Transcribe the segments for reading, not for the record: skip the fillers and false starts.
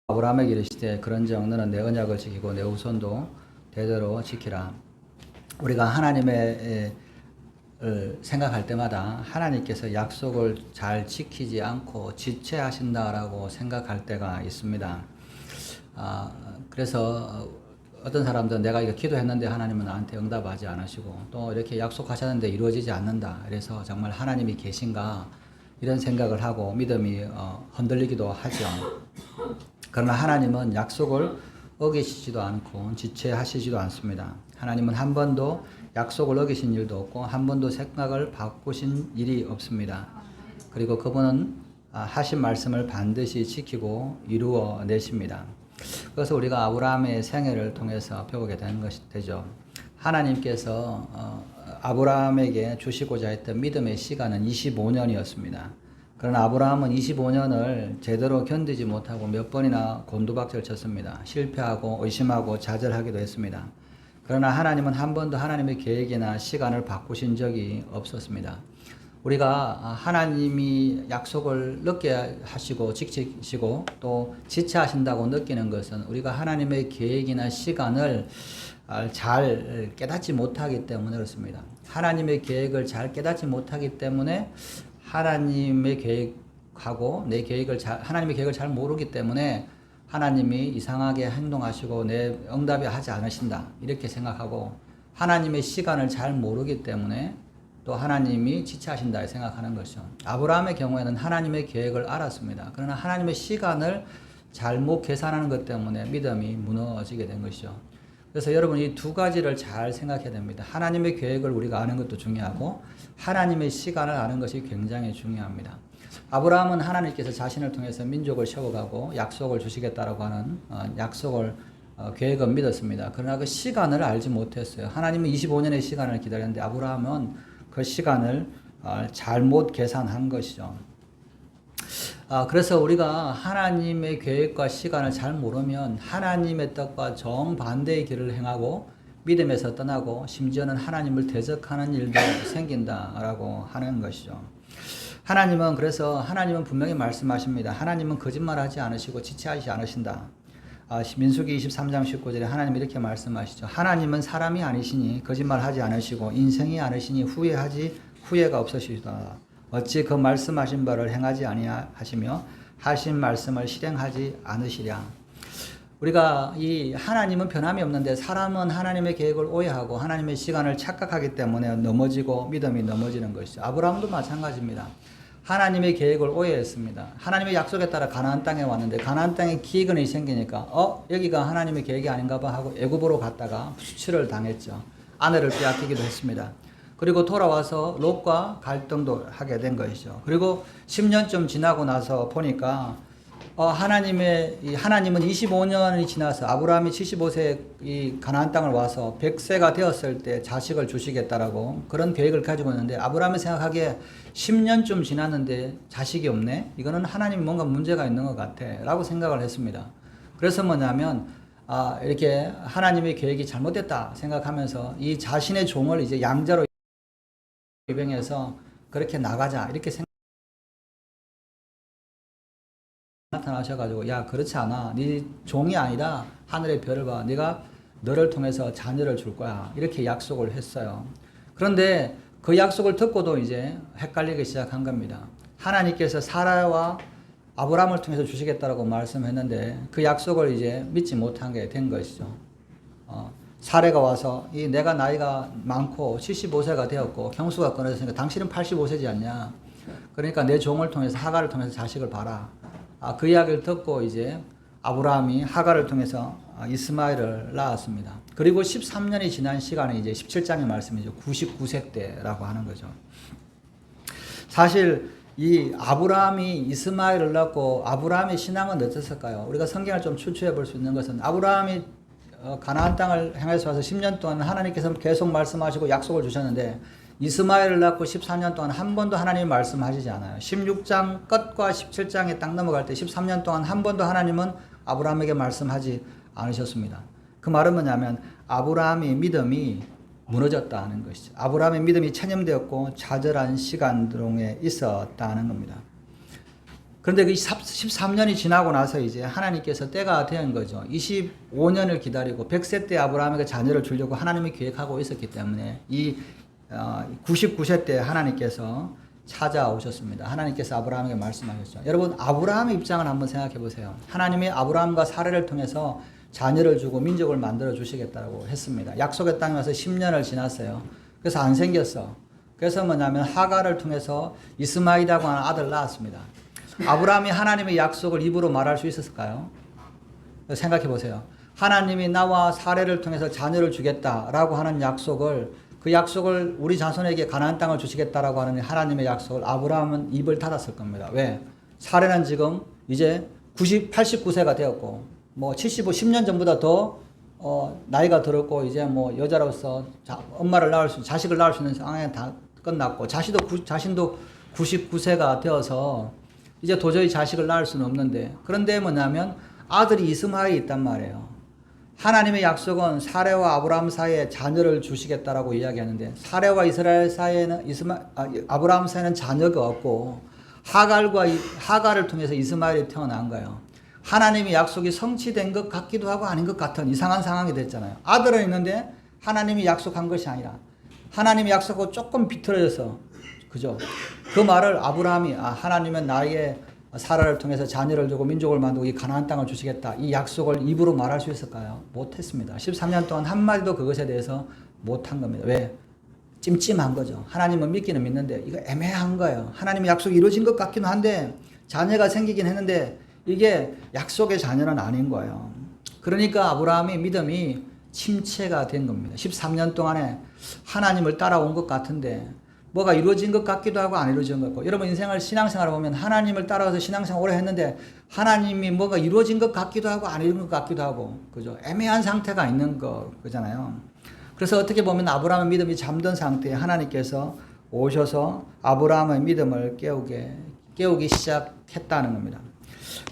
아브라함에게 이르시되 그런즉 너는 내 언약을 지키고 내 후손도 대대로 지키라. 우리가 하나님의 생각할 때마다 하나님께서 약속을 잘 지키지 않고 지체하신다라고 생각할 때가 있습니다. 그래서 어떤 사람들은 내가 이거 기도했는데 하나님은 나한테 응답하지 않으시고 또 이렇게 약속하셨는데 이루어지지 않는다. 그래서 정말 하나님이 계신가 이런 생각을 하고 믿음이 흔들리기도 하죠. 그러나 하나님은 약속을 어기시지도 않고 지체하시지도 않습니다. 하나님은 한 번도 약속을 어기신 일도 없고 한 번도 생각을 바꾸신 일이 없습니다. 그리고 그분은 하신 말씀을 반드시 지키고 이루어 내십니다. 그래서 우리가 아브라함의 생애를 통해서 배우게 되는 것이 되죠. 하나님께서 아브라함에게 주시고자 했던 믿음의 시간은 25년이었습니다. 그러나 아브라함은 25년을 제대로 견디지 못하고 몇 번이나 곤두박질 쳤습니다. 실패하고 의심하고 좌절하기도 했습니다. 그러나 하나님은 한 번도 하나님의 계획이나 시간을 바꾸신 적이 없었습니다. 우리가 하나님이 약속을 늦게 하시고 지키시고 또 지체하신다고 느끼는 것은 우리가 하나님의 계획이나 시간을 잘 깨닫지 못하기 때문에 그렇습니다. 하나님의 계획을 잘 깨닫지 못하기 때문에 하나님의 계획하고 내 계획을 하나님의 계획을 잘 모르기 때문에 하나님이 이상하게 행동하시고 내 응답이 하지 않으신다 이렇게 생각하고 하나님의 시간을 잘 모르기 때문에 또 하나님이 지체하신다 생각하는 것이죠. 아브라함의 경우에는 하나님의 계획을 알았습니다. 그러나 하나님의 시간을 잘못 계산하는 것 때문에 믿음이 무너지게 된 것이죠. 그래서 여러분 이 두 가지를 잘 생각해야 됩니다. 하나님의 계획을 우리가 아는 것도 중요하고 하나님의 시간을 아는 것이 굉장히 중요합니다. 아브라함은 하나님께서 자신을 통해서 민족을 세워가고 약속을 주시겠다라고 하는 약속을 계획은 믿었습니다. 그러나 그 시간을 알지 못했어요. 하나님은 25년의 시간을 기다렸는데 아브라함은 그 시간을 잘못 계산한 것이죠. 그래서 우리가 하나님의 계획과 시간을 잘 모르면 하나님의 뜻과 정반대의 길을 행하고 믿음에서 떠나고 심지어는 하나님을 대적하는 일도 생긴다라고 하는 것이죠. 그래서 하나님은 분명히 말씀하십니다. 하나님은 거짓말하지 않으시고 지체하지 않으신다. 민수기 23장 19절에 하나님 이렇게 말씀하시죠. 하나님은 사람이 아니시니 거짓말하지 않으시고 인생이 아니시니 후회가 없으시다. 어찌 그 말씀하신 바를 행하지 아니하시며 하신 말씀을 실행하지 않으시랴. 우리가 이 하나님은 변함이 없는데 사람은 하나님의 계획을 오해하고 하나님의 시간을 착각하기 때문에 넘어지고 믿음이 넘어지는 것이죠. 아브라함도 마찬가지입니다. 하나님의 계획을 오해했습니다. 하나님의 약속에 따라 가나안 땅에 왔는데 가나안 땅에 기근이 생기니까 여기가 하나님의 계획이 아닌가 봐 하고 애굽으로 갔다가 수치를 당했죠. 아내를 빼앗기기도 했습니다. 그리고 돌아와서 롯과 갈등도 하게 된 것이죠. 그리고 10년쯤 지나고 나서 보니까 하나님은 25년이 지나서 아브라함이 75세 이 가나안 땅을 와서 100세가 되었을 때 자식을 주시겠다라고 그런 계획을 가지고 있는데 아브라함이 생각하기에 10년쯤 지났는데 자식이 없네? 이거는 하나님이 뭔가 문제가 있는 것 같아 라고 생각을 했습니다. 그래서 뭐냐면 이렇게 하나님의 계획이 잘못됐다 생각하면서 이 자신의 종을 이제 양자로 입양해서 그렇게 나가자 이렇게 나타나셔가지고 야 그렇지 않아 네 종이 아니라 하늘의 별을 봐 네가 너를 통해서 자녀를 줄 거야 이렇게 약속을 했어요. 그런데 그 약속을 듣고도 이제 헷갈리기 시작한 겁니다. 하나님께서 사라와 아브라함을 통해서 주시겠다라고 말씀했는데 그 약속을 이제 믿지 못한 게 된 것이죠. 사례가 와서 내가 나이가 많고 75세가 되었고 경수가 끊어졌으니까 당신은 85세지 않냐 그러니까 내 종을 통해서 하갈을 통해서 자식을 봐라. 그 이야기를 듣고 이제 아브라함이 하갈을 통해서 이스마엘을 낳았습니다. 그리고 13년이 지난 시간에 이제 17장의 말씀이죠. 99세 때라고 하는 거죠. 사실 이 아브라함이 이스마엘을 낳고 아브라함의 신앙은 어땠을까요? 우리가 성경을 좀 추측해 볼 수 있는 것은 아브라함이 가나안 땅을 향해서 와서 10년 동안 하나님께서 계속 말씀하시고 약속을 주셨는데 이스마엘을 낳고 14년 동안 한 번도 하나님이 말씀하시지 않아요. 16장 끝과 17장에 딱 넘어갈 때 13년 동안 한 번도 하나님은 아브라함에게 말씀하지 않으셨습니다. 그 말은 뭐냐면 아브라함의 믿음이 무너졌다는 것이죠. 아브라함의 믿음이 체념되었고 좌절한 시간 동에 있었다는 겁니다. 그런데 그 13년이 지나고 나서 이제 하나님께서 때가 된 거죠. 25년을 기다리고 100세 때 아브라함에게 자녀를 주려고 하나님이 계획하고 있었기 때문에 이 99세 때 하나님께서 찾아오셨습니다. 하나님께서 아브라함에게 말씀하셨죠. 여러분, 아브라함의 입장을 한번 생각해 보세요. 하나님이 아브라함과 사례를 통해서 자녀를 주고 민족을 만들어 주시겠다고 했습니다. 약속의 땅에 와서 10년을 지났어요. 그래서 안 생겼어. 그래서 뭐냐면 하갈을 통해서 이스마일이라고 하는 아들을 낳았습니다. 아브라함이 하나님의 약속을 입으로 말할 수 있었을까요? 생각해 보세요. 하나님이 나와 사례를 통해서 자녀를 주겠다라고 하는 약속을, 그 약속을 우리 자손에게 가나안 땅을 주시겠다라고 하는 하나님의 약속을 아브라함은 입을 닫았을 겁니다. 왜? 사례는 지금 이제 89세가 되었고, 뭐 10년 전보다 더 나이가 들었고, 이제 뭐 여자로서 엄마를 낳을 수, 자식을 낳을 수 있는 상황이 다 끝났고, 자신도 99세가 되어서 이제 도저히 자식을 낳을 수는 없는데, 그런데 뭐냐면 아들이 이스마엘이 있단 말이에요. 하나님의 약속은 사레와 아브라함 사이에 자녀를 주시겠다라고 이야기하는데, 사레와 이스라엘 사이에는 아브라함 사이에는 자녀가 없고 하갈을 통해서 이스마엘이 태어난 거예요. 하나님의 약속이 성취된 것 같기도 하고 아닌 것 같은 이상한 상황이 됐잖아요. 아들은 있는데 하나님이 약속한 것이 아니라 하나님의 약속하고 조금 비틀어져서, 그죠? 그 말을 아브라함이 하나님은 나에게 사라를 통해서 자녀를 주고 민족을 만들고 이 가나안 땅을 주시겠다, 이 약속을 입으로 말할 수 있을까요? 못했습니다. 13년 동안 한마디도 그것에 대해서 못한 겁니다. 왜? 찜찜한 거죠. 하나님은 믿기는 믿는데 이거 애매한 거예요. 하나님의 약속이 이루어진 것 같기는 한데 자녀가 생기긴 했는데 이게 약속의 자녀는 아닌 거예요. 그러니까 아브라함의 믿음이 침체가 된 겁니다. 13년 동안에 하나님을 따라온 것 같은데 뭐가 이루어진 것 같기도 하고 안 이루어진 것 같고, 여러분 인생을 신앙생활을 보면 하나님을 따라와서 신앙생활 오래 했는데 하나님이 뭐가 이루어진 것 같기도 하고 안 이루어진 것 같기도 하고, 그죠? 애매한 상태가 있는 거잖아요. 그래서 어떻게 보면 아브라함의 믿음이 잠든 상태에 하나님께서 오셔서 아브라함의 믿음을 깨우기 시작했다는 겁니다.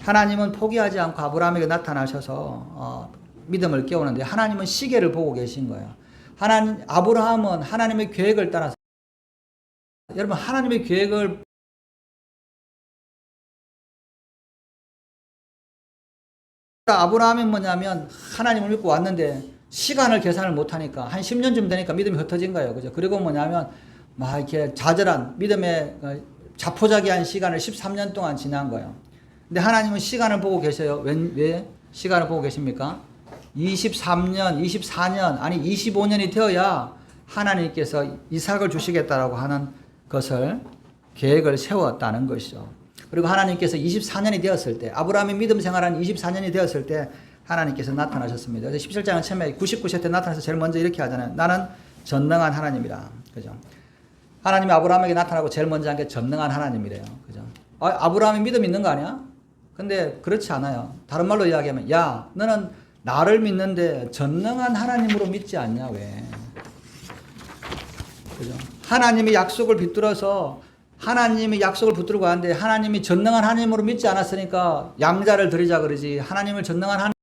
하나님은 포기하지 않고 아브라함에게 나타나셔서 믿음을 깨우는데, 하나님은 시계를 보고 계신 거예요. 아브라함은 하나님의 계획을 따라서, 여러분 하나님의 계획을 아브라함은 뭐냐면 하나님을 믿고 왔는데 시간을 계산을 못하니까 한 10년쯤 되니까 믿음이 흩어진 거예요. 그죠? 그리고 뭐냐면 막 이렇게 좌절한 믿음의 자포자기한 시간을 13년 동안 지난 거예요. 근데 하나님은 시간을 보고 계셔요. 왜 시간을 보고 계십니까? 23년, 24년, 아니 25년이 되어야 하나님께서 이삭을 주시겠다라고 하는 것을 계획을 세웠다는 것이죠. 그리고 하나님께서 24년이 되었을 때, 아브라함이 믿음 생활한 24년이 되었을 때 하나님께서 나타나셨습니다. 그래서 17장은 처음에 99세 때 나타나서 제일 먼저 이렇게 하잖아요. 나는 전능한 하나님이다. 그죠? 하나님이 아브라함에게 나타나고 제일 먼저 한 게 전능한 하나님이래요. 그죠? 아브라함이 믿음 있는 거 아니야? 근데 그렇지 않아요. 다른 말로 이야기하면, 야, 너는 나를 믿는데 전능한 하나님으로 믿지 않냐, 왜? 그죠? 하나님의 약속을 붙들어서 하나님의 약속을 붙들고 가는데 하나님이 전능한 하나님으로 믿지 않았으니까 양자를 드리자 그러지, 하나님을 전능한 하나님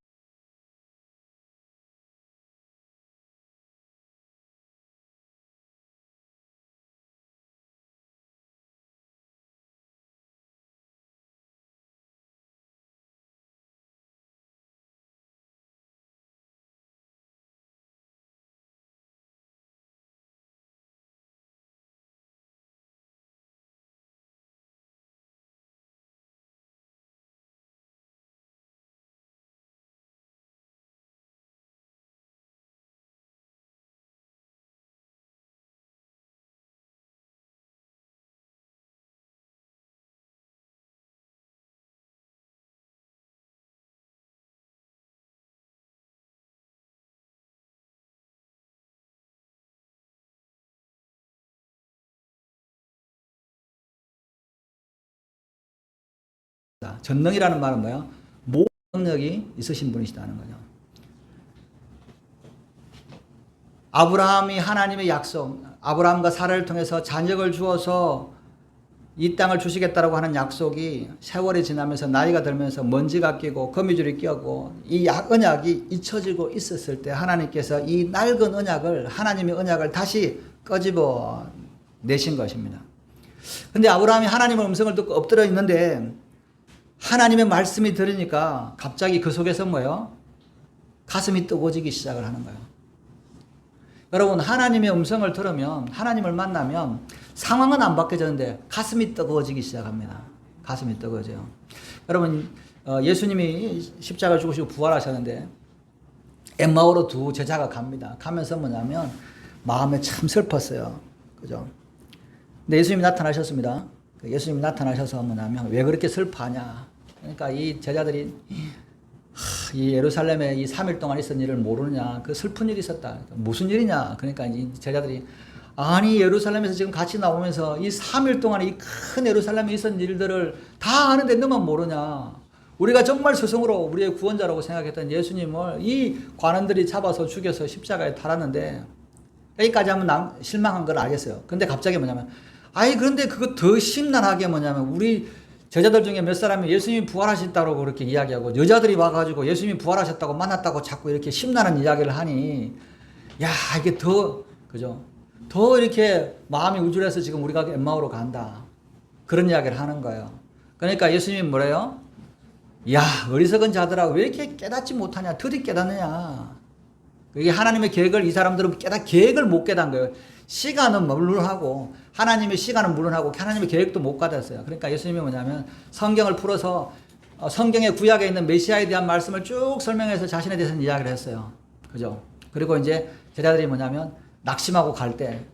전능이라는 말은 뭐야? 모든 능력이 있으신 분이시다는 거죠. 아브라함이 하나님의 약속, 아브라함과 사라를 통해서 자녀를 주어서 이 땅을 주시겠다라고 하는 약속이 세월이 지나면서 나이가 들면서 먼지가 끼고 거미줄이 끼고 이 언약이 잊혀지고 있었을 때 하나님께서 이 낡은 언약을, 하나님의 언약을 다시 꺼집어 내신 것입니다. 근데 아브라함이 하나님의 음성을 듣고 엎드려 있는데 하나님의 말씀이 들으니까 갑자기 그 속에서 뭐예요? 가슴이 뜨거워지기 시작을 하는 거예요. 여러분, 하나님의 음성을 들으면, 하나님을 만나면 상황은 안 바뀌어졌는데 가슴이 뜨거워지기 시작합니다. 가슴이 뜨거워져요. 여러분, 예수님이 십자가를 죽으시고 부활하셨는데 엠마오로 두 제자가 갑니다. 가면서 뭐냐면 마음에 참 슬펐어요. 그죠? 근데 예수님이 나타나셨습니다. 예수님이 나타나셔서 뭐냐면 왜 그렇게 슬퍼하냐. 그러니까 이 제자들이 이 예루살렘에 이 3일 동안 있었던 일을 모르느냐. 그 슬픈 일이 있었다. 무슨 일이냐. 그러니까 이 제자들이 아니 예루살렘에서 지금 같이 나오면서 이 3일 동안 이 큰 예루살렘에 있었던 일들을 다 아는데 너만 모르냐. 우리가 정말 스승으로 우리의 구원자라고 생각했던 예수님을 이 관원들이 잡아서 죽여서 십자가에 달았는데 여기까지 하면 실망한 걸 알겠어요. 근데 갑자기 뭐냐면 아니 그런데 그거 더 심란하게 뭐냐면 우리 제자들 중에 몇 사람이 예수님이 부활하셨다고 그렇게 이야기하고 여자들이 와가지고 예수님이 부활하셨다고 만났다고 자꾸 이렇게 심란한 이야기를 하니 야 이게 더 그죠? 더 이렇게 마음이 우쭐해서 지금 우리가 엠마오로 간다. 그런 이야기를 하는 거예요. 그러니까 예수님이 뭐래요? 야 어리석은 자들아 왜 이렇게 깨닫지 못하냐? 드디 깨닫느냐? 이게 하나님의 계획을 이 사람들은 계획을 못 깨닫은 거예요. 시간은 물론하고 하나님의 시간은 물론하고 하나님의 계획도 못 받았어요. 그러니까 예수님이 뭐냐면 성경을 풀어서 성경의 구약에 있는 메시아에 대한 말씀을 쭉 설명해서 자신에 대해서 이야기를 했어요. 그죠? 그리고 이제 제자들이 뭐냐면 낙심하고 갈 때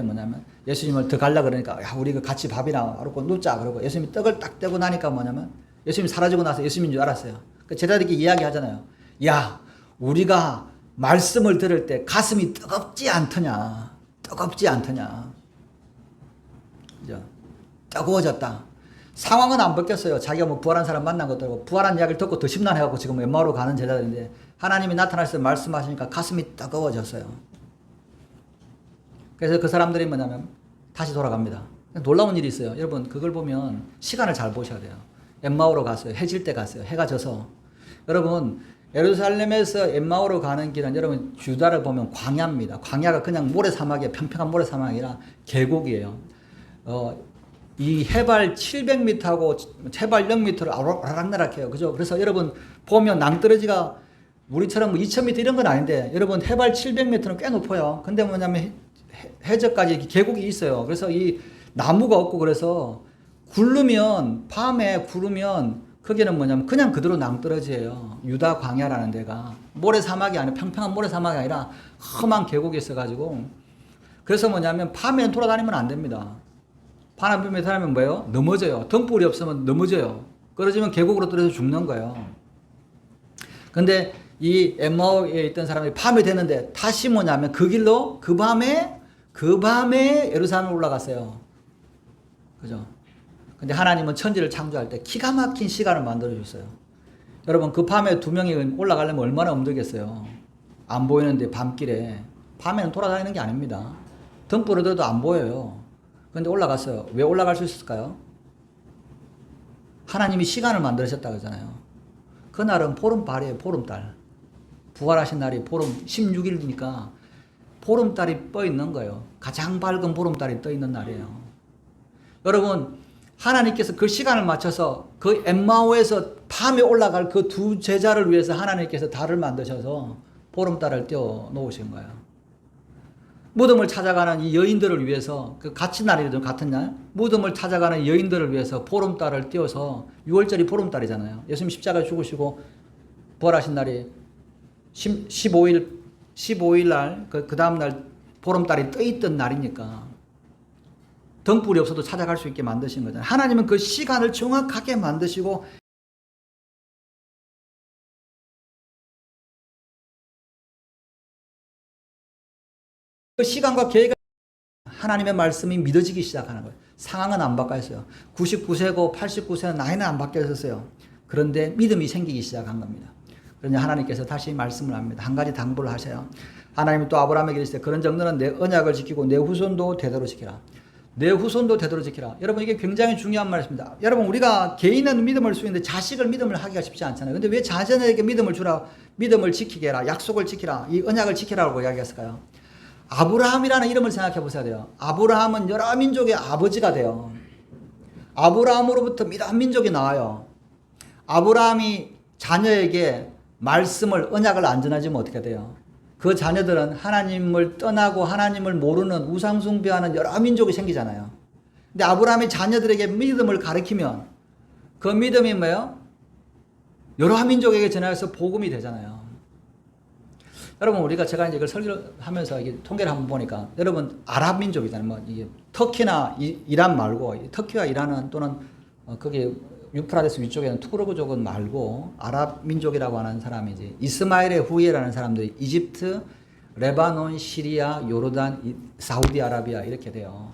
뭐냐면 예수님을 더 갈라 그러니까 야 우리 같이 밥이나 먹고 눕자 그러고 예수님이 떡을 딱 떼고 나니까 뭐냐면 예수님이 사라지고 나서 예수님인 줄 알았어요. 그 제자들이 이야기하잖아요. 야 우리가 말씀을 들을 때 가슴이 뜨겁지 않더냐. 뜨겁지 않더냐. 그죠? 뜨거워졌다. 상황은 안 바뀌었어요. 자기가 뭐 부활한 사람 만난 것도 아니고 부활한 이야기를 듣고 더 심란해갖고 지금 엠마오로 가는 제자들인데 하나님이 나타나셔서 말씀하시니까 가슴이 뜨거워졌어요. 그래서 그 사람들이 뭐냐면 다시 돌아갑니다. 놀라운 일이 있어요. 여러분 그걸 보면 시간을 잘 보셔야 돼요. 엠마오로 갔어요. 해질 때 갔어요. 해가 져서. 여러분 예루살렘에서 엠마오로 가는 길은 여러분 주다를 보면 광야입니다. 광야가 그냥 모래사막이 평평한 모래사막이라 계곡이에요. 이 해발 700m하고 해발 0m를 아락나락해요. 그죠? 그래서 여러분 보면 낭떠러지가 우리처럼 2000m 이런 건 아닌데 여러분 해발 700m는 꽤 높아요. 근데 뭐냐면 해저까지 계곡이 있어요. 그래서 이 나무가 없고 그래서 밤에 구르면 거기는 뭐냐면 그냥 그대로 낭떠러지예요. 유다 광야라는 데가 모래사막이 아니라 평평한 모래사막이 아니라 험한 계곡이 있어가지고 그래서 뭐냐면 밤에는 돌아다니면 안 됩니다. 밤에 다니면 뭐예요? 넘어져요. 등불이 없으면 넘어져요. 떨어지면 계곡으로 떨어져 죽는 거예요. 근데 이 엠마오에 있던 사람이 밤이 됐는데 다시 뭐냐면 그 길로 그 밤에 예루살렘에 올라갔어요. 그죠? 근데 하나님은 천지를 창조할 때 기가 막힌 시간을 만들어 줬어요. 여러분 그 밤에 두 명이 올라가려면 얼마나 힘들겠어요. 안 보이는데 밤길에. 밤에는 돌아다니는 게 아닙니다. 등불을 들어도 안 보여요. 근데 올라갔어요. 왜 올라갈 수 있을까요? 하나님이 시간을 만드셨다고 하잖아요. 그날은 보름달이에요. 보름달. 부활하신 날이 보름 16일이니까 보름달이 떠 있는 거예요. 가장 밝은 보름달이 떠 있는 날이에요. 여러분 하나님께서 그 시간을 맞춰서 그 엠마오에서 밤에 올라갈 그 두 제자를 위해서 하나님께서 달을 만드셔서 보름달을 띄워 놓으신 거예요. 무덤을 찾아가는 이 여인들을 위해서 그 같은 날이든 같은 날 무덤을 찾아가는 여인들을 위해서 보름달을 띄워서 6월절이 보름달이잖아요. 예수님 십자가 죽으시고 부활하신 날이 15일 날 그 다음 날 보름달이 떠 있던 날이니까 등불이 없어도 찾아갈 수 있게 만드신 거잖아요. 하나님은 그 시간을 정확하게 만드시고 그 시간과 계획을 하나님의 말씀이 믿어지기 시작하는 거예요. 상황은 안 바뀌었어요. 99세고 89세는 나이는 안 바뀌었어요. 그런데 믿음이 생기기 시작한 겁니다. 그러니 하나님께서 다시 말씀을 합니다. 한 가지 당부를 하셔요. 하나님이 또 아브라함에게 이르시되 그런 정도는 내 언약을 지키고 내 후손도 되도록 지키라. 내 후손도 되도록 지키라. 여러분 이게 굉장히 중요한 말씀입니다. 여러분 우리가 개인은 믿음을 수 있는데 자식을 믿음을 하기가 쉽지 않잖아요. 근데 왜 자녀에게 믿음을 주라, 믿음을 지키게 해라, 약속을 지키라, 이 언약을 지키라고 이야기했을까요? 아브라함이라는 이름을 생각해 보셔야 돼요. 아브라함은 여러 민족의 아버지가 돼요. 아브라함으로부터 믿음 민족이 나와요. 아브라함이 자녀에게 말씀을 언약을 안 전해주면 어떻게 돼요? 그 자녀들은 하나님을 떠나고 하나님을 모르는 우상 숭배하는 여러 민족이 생기잖아요. 근데 아브라함이 자녀들에게 믿음을 가르치면 그 믿음이 뭐예요? 여러 민족에게 전해서 복음이 되잖아요. 여러분 우리가 제가 이제 이걸 설교를 하면서 이게 통계를 한번 보니까 여러분 아랍 민족이잖아요. 뭐 이게 터키나 이란 말고 터키와 이란은 또는 거기 유프라데스 위쪽에는 투르크족은 말고 아랍 민족이라고 하는 사람이 이제 이스마엘의 후예라는 사람들이 이집트, 레바논, 시리아, 요르단, 사우디아라비아 이렇게 돼요.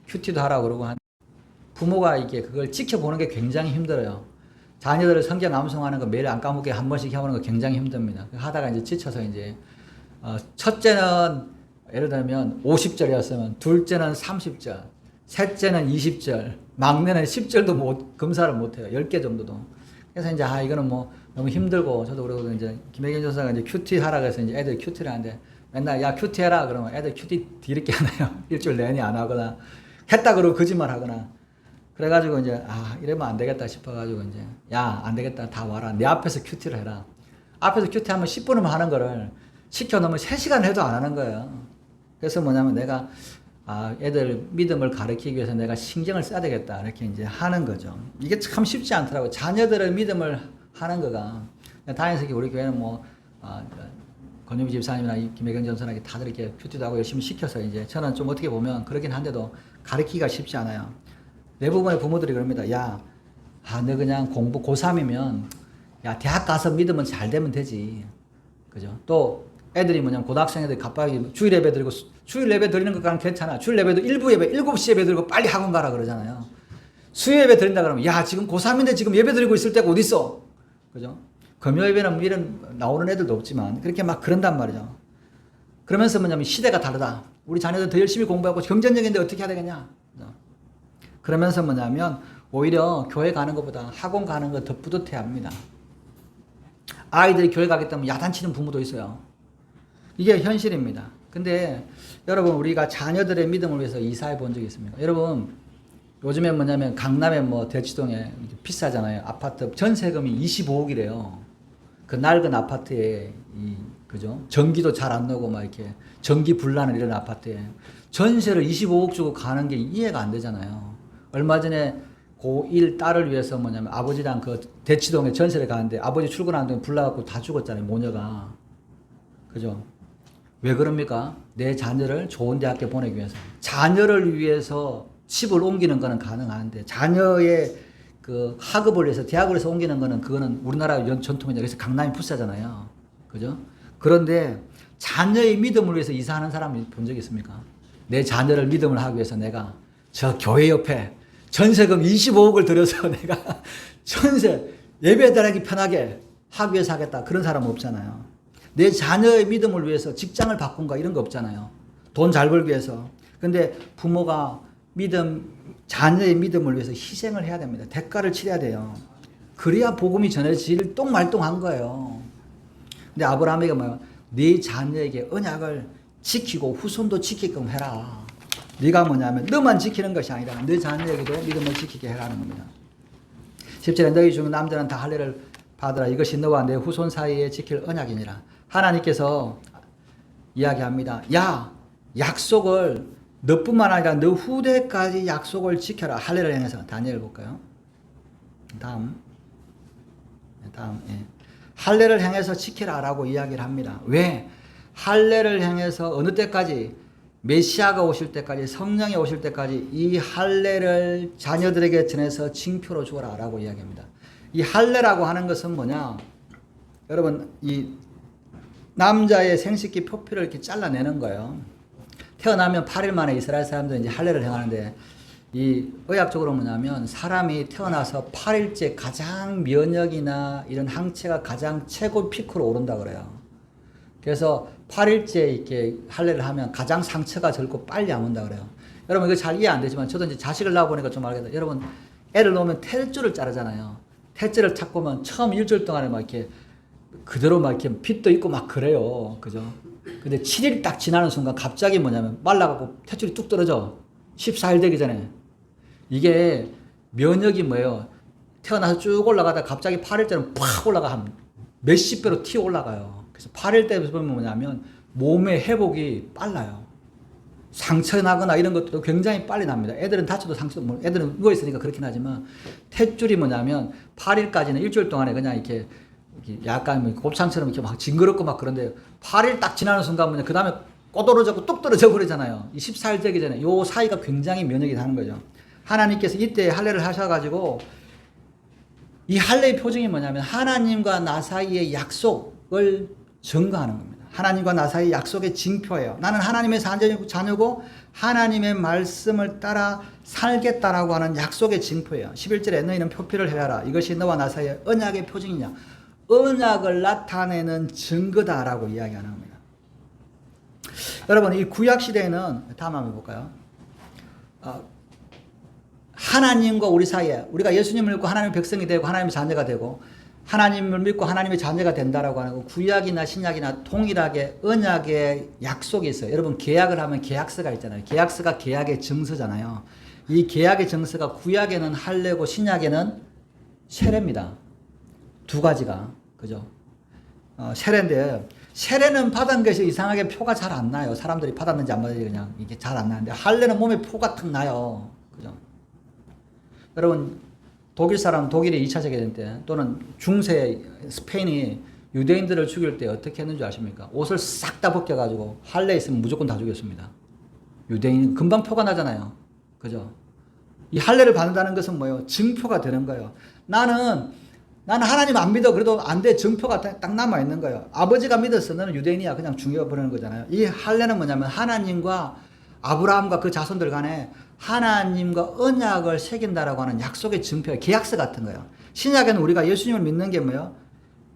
큐티도 하라고 그러고 부모가 이게 그걸 지켜보는 게 굉장히 힘들어요. 자녀들을 성경 암송하는 거 매일 안 까먹게 한 번씩 해보는 거 굉장히 힘듭니다. 하다가 이제 지쳐서 이제 첫째는 예를 들면 50절이었으면 둘째는 30절, 셋째는 20절, 막내는 10절도 검사를 못해요. 10개 정도도. 그래서 이제 이거는 뭐 너무 힘들고 저도 그러고 이제 김혜경 전사가 이제 큐티 하라고 해서 이제 애들 큐티를 하는데 맨날 야 큐티 해라 그러면 애들 큐티 뒤늦게 하나요? 일주일 내내 안 하거나 했다 그러고 거짓말 하거나 그래가지고 이제 이러면 안 되겠다 싶어가지고 이제 야 안 되겠다 다 와라 내 앞에서 큐티를 해라. 앞에서 큐티하면 10분이면 하는 거를 시켜놓으면 3시간 해도 안 하는 거예요. 그래서 뭐냐면 내가 애들 믿음을 가르치기 위해서 내가 신경을 써야 되겠다 이렇게 이제 하는 거죠. 이게 참 쉽지 않더라고요. 자녀들의 믿음을 하는 거가 다행히 우리 교회는 뭐 권유미 집사님이나 김혜경 전사님이 다들 이렇게 큐티도 하고 열심히 시켜서 이제 저는 좀 어떻게 보면 그러긴 한데도 가르치기가 쉽지 않아요. 대부분의 부모들이 그럽니다. 야, 너 그냥 공부 고3이면 야 대학 가서 믿으면 잘 되면 되지. 그죠? 또 애들이 뭐냐면 고등학생 애들이 갑자기 주일 예배 드리고 주일 예배 드리는 것과는 괜찮아. 주일 예배도 일부 예배 7시 예배 드리고 빨리 학원 가라 그러잖아요. 수요 예배 드린다 그러면 야 지금 고3인데 지금 예배 드리고 있을 때가 어딨어. 그죠? 금요 예배는 이런 나오는 애들도 없지만 그렇게 막 그런단 말이죠. 그러면서 뭐냐면 시대가 다르다. 우리 자녀들 더 열심히 공부하고 경쟁력인데 어떻게 해야 되겠냐. 그러면서 뭐냐면 오히려 교회 가는 것보다 학원 가는 거 더 뿌듯해 합니다. 아이들이 교회 가기 때문에 야단치는 부모도 있어요. 이게 현실입니다. 근데 여러분 우리가 자녀들의 믿음을 위해서 이사해 본 적이 있습니까? 여러분 요즘에 뭐냐면 강남에 뭐 대치동에 비싸잖아요. 아파트 전세금이 25억이래요. 그 낡은 아파트에 그죠? 전기도 잘 안 나고 막 이렇게 전기 불나는 이런 아파트에 전세를 25억 주고 가는 게 이해가 안 되잖아요. 얼마 전에 고1 딸을 위해서 뭐냐면 아버지랑 그 대치동에 전세를 가는데 아버지 출근하는 동안 불나갖고 다 죽었잖아요. 모녀가. 그죠? 왜 그럽니까? 내 자녀를 좋은 대학교 보내기 위해서. 자녀를 위해서 집을 옮기는 거는 가능한데 자녀의 그 학업을 위해서 대학을 위해서 옮기는 거는 그거는 우리나라 전통이냐. 그래서 강남이 부싸잖아요. 그죠? 그런데 자녀의 믿음을 위해서 이사하는 사람이 본 적 있습니까? 내 자녀를 믿음을 하기 위해서 내가 저 교회 옆에 전세금 25억을 들여서 내가 전세 예배 드리기 편하게 하기 위해서 하겠다. 그런 사람 없잖아요. 내 자녀의 믿음을 위해서 직장을 바꾼가 이런 거 없잖아요. 돈 잘 벌기 위해서. 근데 부모가 자녀의 믿음을 위해서 희생을 해야 됩니다. 대가를 치러야 돼요. 그래야 복음이 전해질 똥말똥한 거예요. 근데 아브라함에게 뭐야? 네 자녀에게 언약을 지키고 후손도 지키게끔 해라. 네가 뭐냐면 너만 지키는 것이 아니라 네 자녀에게도 믿음을 지키게 해라는 겁니다. 10절에 너희 중 남자는 다 할례를 받으라. 이것이 너와 내 후손 사이에 지킬 언약이니라. 하나님께서 이야기합니다. 야, 약속을 너뿐만 아니라 너 후대까지 약속을 지켜라. 할례를 향해서. 다니엘 볼까요? 다음. 예. 할례를 향해서 지키라라고 이야기를 합니다. 왜? 할례를 향해서 어느 때까지? 메시아가 오실 때까지, 성령이 오실 때까지 이 할례를 자녀들에게 전해서 징표로 주어라라고 이야기합니다. 이 할례라고 하는 것은 뭐냐? 여러분, 이 남자의 생식기 표피를 이렇게 잘라내는 거예요. 태어나면 8일 만에 이스라엘 사람들은 이제 할례를 행하는데 이 의학적으로 뭐냐면 사람이 태어나서 8일째 가장 면역이나 이런 항체가 가장 최고 피크로 오른다 그래요. 그래서 8일째 이렇게 할례를 하면 가장 상처가 적고 빨리 아문다 그래요. 여러분 이거 잘 이해 안 되지만 저도 이제 자식을 낳아보니까 좀 알겠다. 여러분 애를 놓으면 탯줄을 자르잖아요. 탯줄을 찾고 보면 처음 일주일 동안에 막 이렇게 그대로 막 이렇게 핏도 있고 막 그래요. 그죠? 근데 7일 딱 지나는 순간 갑자기 뭐냐면 말라가고 탯줄이 뚝 떨어져. 14일 되기 전에. 이게 면역이 뭐예요? 태어나서 쭉 올라가다가 갑자기 8일째는 팍 올라가 한 몇십 배로 튀어 올라가요. 그래서 8일 때 보면 뭐냐면 몸의 회복이 빨라요. 상처 나거나 이런 것도 굉장히 빨리 납니다. 애들은 다쳐도 상처, 뭐 애들은 누워있으니까 그렇긴 하지만 탯줄이 뭐냐면 8일까지는 일주일 동안에 그냥 이렇게 약간 곱창처럼 이렇게 막 징그럽고 막 그런데 8일 딱 지나는 순간 뭐냐 그 다음에 꼬떨어져고 뚝 떨어져 버리잖아요. 이 14일 되기 전에 요 사이가 굉장히 면역이 되는 거죠. 하나님께서 이때 할례를 하셔가지고 이 할례의 표징이 뭐냐면 하나님과 나 사이의 약속을 증거하는 겁니다. 하나님과 나 사이 약속의 징표예요. 나는 하나님의 자녀고 하나님의 말씀을 따라 살겠다라고 하는 약속의 징표예요. 11절에 너희는 표피를 해라. 이것이 너와 나 사이의 언약의 표징이냐. 언약을 나타내는 증거다라고 이야기하는 겁니다. 여러분, 이 구약 시대에는 다음 한번 볼까요? 하나님과 우리 사이에 우리가 예수님을 믿고 하나님의 백성이 되고 하나님의 자녀가 되고 하나님을 믿고 하나님의 자녀가 된다라고 하는 거 구약이나 신약이나 동일하게 언약의 약속이 있어요. 여러분 계약을 하면 계약서가 있잖아요. 계약서가 계약의 증서잖아요. 이 계약의 증서가 구약에는 할례고 신약에는 세례입니다. 두 가지가 그죠? 세례인데 세례는 받은 것이 이상하게 표가 잘 안 나요. 사람들이 받았는지 안 받았는지 그냥 이게 잘 안 나는데 할례는 몸에 표가 탁 나요. 그죠? 여러분 독일 사람 독일이 2차 세계대전 때 또는 중세 스페인이 유대인들을 죽일 때 어떻게 했는지 아십니까? 옷을 싹 다 벗겨가지고 할례 있으면 무조건 다 죽였습니다. 유대인 금방 표가 나잖아요. 그죠? 이 할례를 받는다는 것은 뭐예요? 증표가 되는 거예요. 나는 하나님 안 믿어. 그래도 안 돼. 증표가 딱 남아 있는 거예요. 아버지가 믿었어. 너는 유대인이야. 그냥 죽여버리는 거잖아요. 이 할례는 뭐냐면 하나님과 아브라함과 그 자손들 간에 하나님과 언약을 새긴다라고 하는 약속의 증표예요. 계약서 같은 거예요. 신약에는 우리가 예수님을 믿는 게 뭐예요?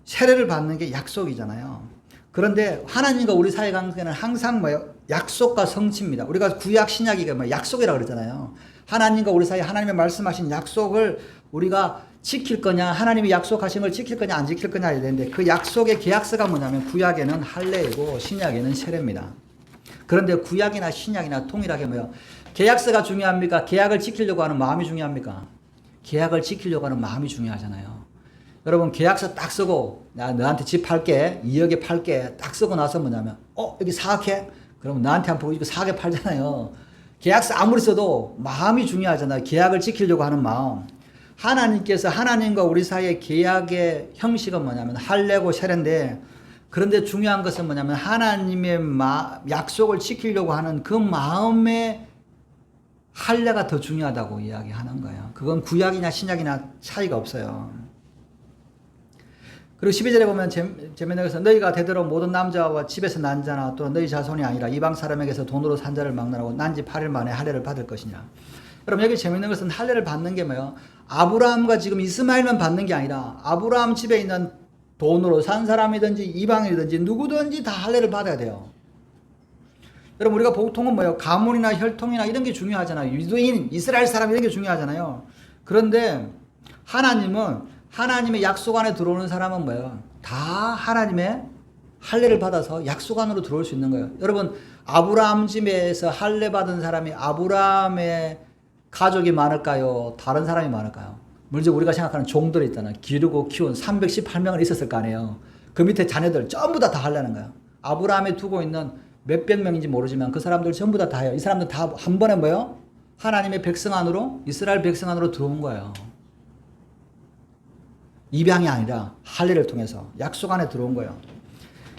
세례를 받는 게 약속이잖아요. 그런데 하나님과 우리 사이 관계는 항상 뭐예요? 약속과 성취입니다. 우리가 구약 신약이 뭐 약속이라고 그러잖아요. 하나님과 우리 사이 하나님의 말씀하신 약속을 우리가 지킬 거냐, 하나님이 약속하신 걸 지킬 거냐, 안 지킬 거냐 해야 되는데 그 약속의 계약서가 뭐냐면 구약에는 할례이고 신약에는 세례입니다. 그런데 구약이나 신약이나 동일하게 뭐예요? 계약서가 중요합니까? 계약을 지키려고 하는 마음이 중요합니까? 계약을 지키려고 하는 마음이 중요하잖아요. 여러분 계약서 딱 쓰고 나 너한테 집 팔게 2억에 팔게 딱 쓰고 나서 뭐냐면 여기 4억해? 그러면 나한테 안 보고 이거 4억에 팔잖아요. 계약서 아무리 써도 마음이 중요하잖아요. 계약을 지키려고 하는 마음. 하나님께서 하나님과 우리 사이의 계약의 형식은 뭐냐면 할례고 세례인데 그런데 중요한 것은 뭐냐면 하나님의 약속을 지키려고 하는 그 마음의 할례가 더 중요하다고 이야기하는 거예요. 그건 구약이나 신약이나 차이가 없어요. 그리고 12절에 보면 재미있는 것은 너희가 대대로 모든 남자와 집에서 난 자나 또 너희 자손이 아니라 이방 사람에게서 돈으로 산 자를 막론하고 난 지 8일 만에 할례를 받을 것이냐. 여러분 여기 재미있는 것은 할례를 받는 게 뭐예요? 아브라함과 지금 이스마엘만 받는 게 아니라 아브라함 집에 있는 돈으로 산 사람이든지 이방이든지 누구든지 다 할례를 받아야 돼요. 여러분 우리가 보통은 뭐예요? 가문이나 혈통이나 이런 게 중요하잖아요. 유대인, 이스라엘 사람 이런 게 중요하잖아요. 그런데 하나님은 하나님의 약속 안에 들어오는 사람은 뭐예요? 다 하나님의 할례를 받아서 약속 안으로 들어올 수 있는 거예요. 여러분 아브라함 집에서 할례 받은 사람이 아브라함의 가족이 많을까요? 다른 사람이 많을까요? 물론 우리가 생각하는 종들이 있잖아요. 기르고 키운 318명은 있었을 거 아니에요. 그 밑에 자녀들 전부 다 할례하는 거예요. 아브라함에 두고 있는 몇백 명인지 모르지만 그 사람들 전부 다 해요. 이 사람들 다 한 번에 뭐예요? 하나님의 백성 안으로 이스라엘 백성 안으로 들어온 거예요. 입양이 아니라 할례를 통해서 약속 안에 들어온 거예요.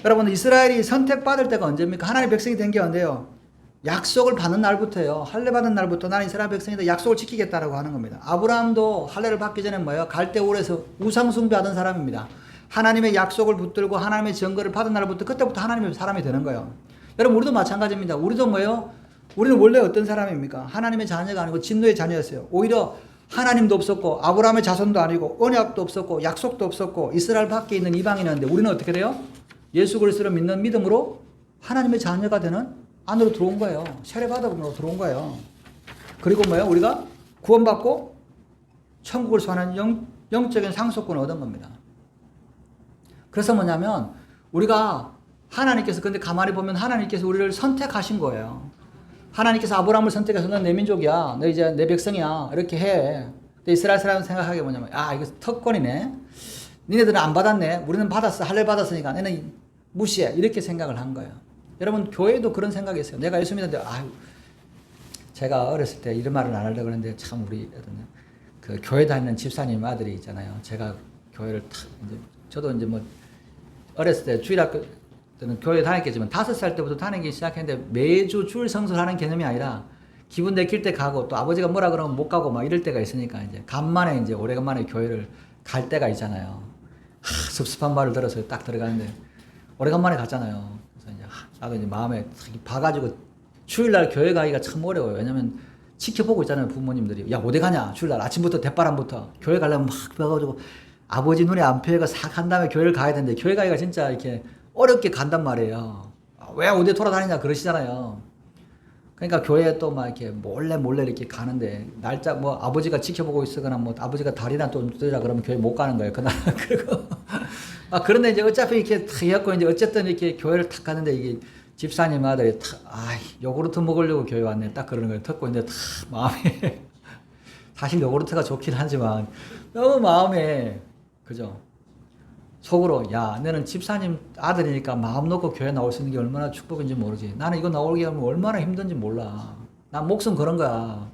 여러분 이스라엘이 선택받을 때가 언제입니까? 하나님의 백성이 된 게 언제예요? 약속을 받는 날부터예요. 할례 받은 날부터 나는 이스라엘 백성이다. 약속을 지키겠다라고 하는 겁니다. 아브라함도 할례를 받기 전에 뭐예요? 갈대우르에서 우상 숭배하던 사람입니다. 하나님의 약속을 붙들고 하나님의 증거를 받은 날부터 그때부터 하나님의 사람이 되는 거예요. 여러분 우리도 마찬가지입니다. 우리도 뭐예요? 우리는 원래 어떤 사람입니까? 하나님의 자녀가 아니고 진노의 자녀였어요. 오히려 하나님도 없었고 아브라함의 자손도 아니고 언약도 없었고 약속도 없었고 이스라엘 밖에 있는 이방인이었는데 우리는 어떻게 돼요? 예수 그리스도를 믿는 믿음으로 하나님의 자녀가 되는 안으로 들어온 거예요. 세례받아보면 들어온 거예요. 그리고 뭐예요? 우리가 구원받고 천국을 소환하는 영적인 상속권을 얻은 겁니다. 그래서 뭐냐면 우리가 하나님께서 근데 가만히 보면 하나님께서 우리를 선택하신 거예요. 하나님께서 아브라함을 선택해서 넌 내 민족이야. 너 이제 내 백성이야. 이렇게 해. 근데 이스라엘 사람은 생각하기에 뭐냐면 이거 특권이네. 니네들은 안 받았네. 우리는 받았어. 할례 받았으니까 너는 무시해. 이렇게 생각을 한 거예요. 여러분 교회도 그런 생각이 있어요. 내가 예수 믿는데 제가 어렸을 때 이런 말을 안 하려고 그러는데 참 우리 그 교회 다니는 집사님 아들이 있잖아요. 제가 교회를 저도 이제 뭐 어렸을 때 주일학교 때는 교회 다녔겠지만 5살 때부터 다니기 시작했는데 매주 주일 성수하는 개념이 아니라 기분 내킬 때 가고 또 아버지가 뭐라 그러면 못 가고 막 이럴 때가 있으니까 이제 간만에 이제 오래간만에 교회를 갈 때가 있잖아요. 섭섭한 말을 들어서 딱 들어가는데 오래간만에 갔잖아요. 나도 이제 마음에 탁 봐가지고 주일날 교회 가기가 참 어려워요. 왜냐면 지켜보고 있잖아요, 부모님들이. 야, 어디 가냐? 주일날 아침부터 대바람부터 교회 가려면 막 봐가지고 아버지 눈에 안 피해가 싹 한 다음에 교회를 가야 되는데 교회 가기가 진짜 이렇게 어렵게 간단 말이에요. 왜 어디 돌아다니냐 그러시잖아요. 그러니까 교회에 또 막 이렇게 몰래 이렇게 가는데 날짜 뭐 아버지가 지켜보고 있으거나 뭐 아버지가 다리나 좀 뜨자 그러면 교회 못 가는 거예요. 그날. 그리고 그런데 이제 어차피 이렇게 탁 해갖고 이제 어쨌든 이렇게 교회를 탁 가는데 이게 집사님 아들이 탁 요구르트 먹으려고 교회 왔네 딱 그러는 거예요. 듣고 이제 탁 마음에 사실 요구르트가 좋긴 하지만 너무 마음에 그죠? 속으로 야 너는 집사님 아들이니까 마음 놓고 교회 나올 수 있는 게 얼마나 축복인지 모르지. 나는 이거 나오게 하면 얼마나 힘든지 몰라. 난 목숨 그런 거야.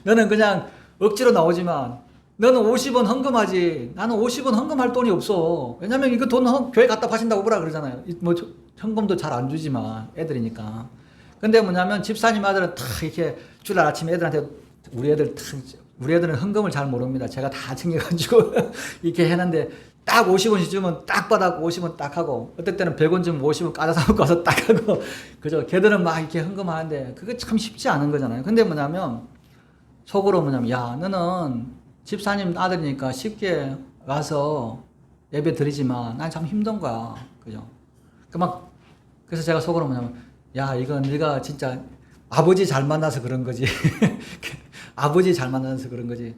너는 그냥 억지로 나오지만 너는 50원 헌금하지. 나는 50원 헌금할 돈이 없어. 왜냐면 이거 돈 교회 갖다 파신다고 뭐라 그러잖아요. 뭐 현금도 잘 안 주지만 애들이니까. 근데 뭐냐면 집사님 아들은 탁 이렇게 주일 아침에 애들한테 우리 애들은 헌금을 잘 모릅니다. 제가 다 챙겨가지고 이렇게 해놨는데 딱 50원씩 주면 딱 받았고 50원 딱 하고 어떨 때는 100원 주면 50원 까다 먹고 와서 딱 하고 그죠? 걔들은 막 이렇게 헌금하는데 그게 참 쉽지 않은 거잖아요. 근데 뭐냐면 속으로 뭐냐면 야 너는 집사님 아들이니까 쉽게 와서 예배 드리지만 난 참 힘든 거야. 그죠? 그래서 제가 속으로 뭐냐면 야 이건 네가 진짜 아버지 잘 만나서 그런 거지. 아버지 잘 만나서 그런 거지.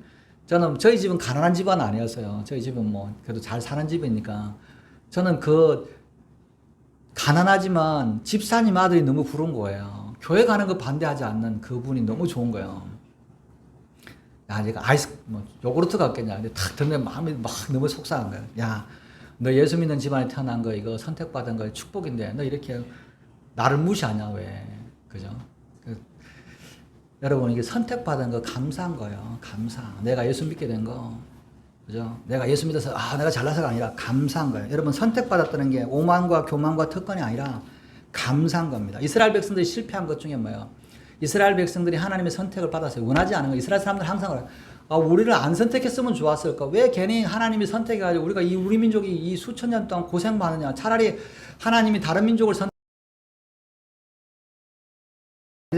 저희 집은 가난한 집안 아니었어요. 저희 집은 뭐 그래도 잘 사는 집이니까 저는 가난하지만 집사님 아들이 너무 부러운 거예요. 교회 가는 거 반대하지 않는 그분이 너무 좋은 거예요. 야, 내가 요구르트 같겠냐. 근데 탁 듣는 마음이 막 너무 속상한 거예요. 야, 너 예수 믿는 집안에 태어난 거 이거 선택받은 거 축복인데 너 이렇게 나를 무시하냐 왜? 그죠? 여러분 이게 선택받은 거 감사한 거예요. 감사. 내가 예수 믿게 된 거. 그죠? 내가 예수 믿어서 내가 잘나서가 아니라 감사한 거예요. 여러분 선택받았다는 게 오만과 교만과 특권이 아니라 감사한 겁니다. 이스라엘 백성들이 실패한 것 중에 뭐예요? 이스라엘 백성들이 하나님의 선택을 받았어요. 원하지 않은 거. 이스라엘 사람들 항상 그래요. 우리를 안 선택했으면 좋았을까? 왜 괜히 하나님이 선택해가지고 우리가 우리 민족이 이 수천 년 동안 고생 많으냐? 차라리 하나님이 다른 민족을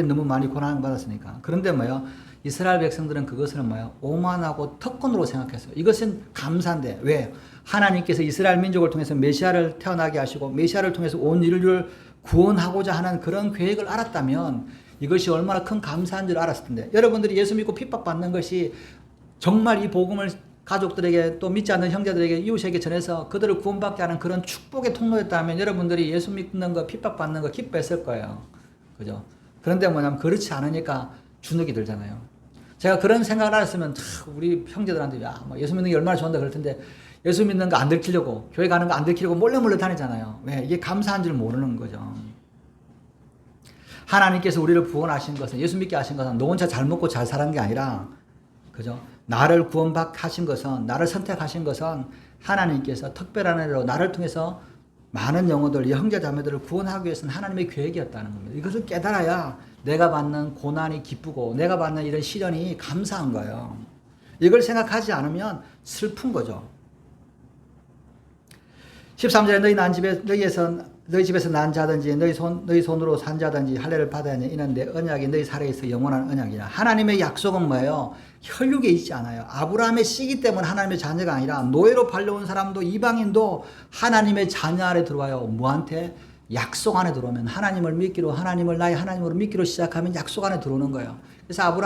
너무 많이 고난을 받았으니까. 그런데 뭐요? 이스라엘 백성들은 그것을 뭐요? 오만하고 특권으로 생각했어요. 이것은 감사인데 왜? 하나님께서 이스라엘 민족을 통해서 메시아를 태어나게 하시고 메시아를 통해서 온 인류를 구원하고자 하는 그런 계획을 알았다면 이것이 얼마나 큰 감사한 줄 알았을 텐데 여러분들이 예수 믿고 핍박받는 것이 정말 이 복음을 가족들에게 또 믿지 않는 형제들에게 이웃에게 전해서 그들을 구원받게 하는 그런 축복의 통로였다면 여러분들이 예수 믿는 거 핍박받는 거 기뻐했을 거예요. 그죠? 그런데 뭐냐면 그렇지 않으니까 주눅이 들잖아요. 제가 그런 생각을 알았으면 우리 형제들한테 예수 믿는 게 얼마나 좋은데 그럴 텐데 예수 믿는 거 안 들키려고 교회 가는 거 안 들키려고 몰래 다니잖아요. 왜? 이게 감사한 줄 모르는 거죠. 하나님께서 우리를 구원하신 것은 예수 믿게 하신 것은 너 혼자 잘 먹고 잘 사는 게 아니라 그죠? 나를 구원하신 것은 나를 선택하신 것은 하나님께서 특별한 은혜로 나를 통해서 많은 영혼들, 형제 자매들을 구원하기 위해서는 하나님의 계획이었다는 겁니다. 이것을 깨달아야 내가 받는 고난이 기쁘고 내가 받는 이런 시련이 감사한 거예요. 이걸 생각하지 않으면 슬픈 거죠. 13절에 너희 집에서 난 자든지 너희 손으로 산 자든지 할례를 받아야 하니 이는 내 언약이 너희 살에 있어 영원한 언약이라. 하나님의 약속은 뭐예요? 혈육에 있지 않아요. 아브라함의 씨기 때문에 하나님의 자녀가 아니라 노예로 팔려온 사람도 이방인도 하나님의 자녀 안에 들어와요. 뭐한테? 약속 안에 들어오면 하나님을 믿기로 하나님을 나의 하나님으로 믿기로 시작하면 약속 안에 들어오는 거예요. 그래서